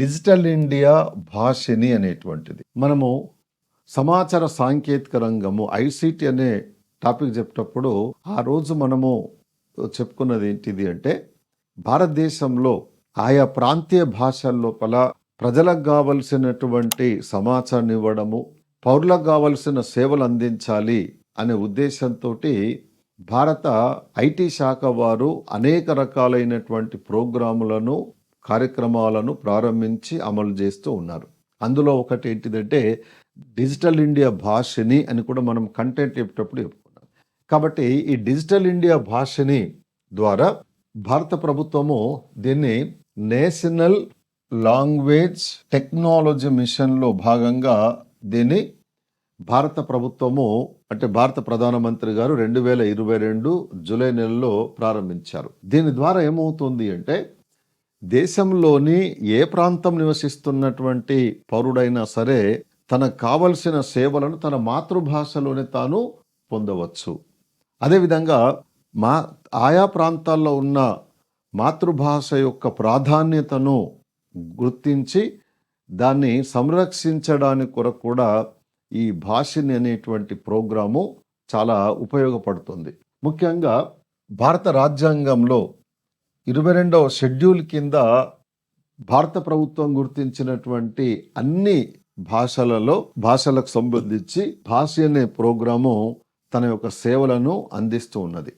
Digital India భాషిని అనేటువంటిది. మనము సమాచార సాంకేతిక రంగము ఐసిటి అనే టాపిక్ చెప్పేటప్పుడు ఆ రోజు మనము చెప్పుకున్నది ఏంటిది అంటే, భారతదేశంలో ఆయా ప్రాంతీయ భాషల లోపల ప్రజలకు కావలసినటువంటి సమాచారాన్ని ఇవ్వడము, పౌరులకు కావలసిన సేవలు అందించాలి అనే ఉద్దేశంతో భారత ఐటీ శాఖ వారు అనేక రకాలైనటువంటి ప్రోగ్రాములను, కార్యక్రమాలను ప్రారంభించి అమలు చేస్తూ ఉన్నారు. అందులో ఒకటి ఏంటిదంటే డిజిటల్ ఇండియా భాషిని అని కూడా మనం కంటెంట్ చెప్పేటప్పుడు చెప్పుకున్నాం. కాబట్టి ఈ డిజిటల్ ఇండియా భాషిని ద్వారా భారత ప్రభుత్వము దీన్ని నేషనల్ లాంగ్వేజ్ టెక్నాలజీ మిషన్లో భాగంగా దీన్ని భారత ప్రభుత్వము అంటే భారత ప్రధానమంత్రి గారు 2022 జూలై నెలలో ప్రారంభించారు. దీని ద్వారా ఏమవుతుంది అంటే, దేశంలోని ఏ ప్రాంతం నివసిస్తున్నటువంటి పౌరుడైనా సరే తనకు కావలసిన సేవలను తన మాతృభాషలోనే తాను పొందవచ్చు. అదేవిధంగా ఆయా ప్రాంతాల్లో ఉన్న మాతృభాష యొక్క ప్రాధాన్యతను గుర్తించి దాన్ని సంరక్షించడానికి కొరకు కూడా ఈ భాషిని అనేటువంటి ప్రోగ్రాము చాలా ఉపయోగపడుతుంది. ముఖ్యంగా భారత రాజ్యాంగంలో 22వ షెడ్యూల్ కింద భారత ప్రభుత్వం గుర్తించినటువంటి అన్ని భాషలకు సంబంధించి భాష అనే ప్రోగ్రాము తన యొక్క సేవలను అందిస్తూ ఉన్నది.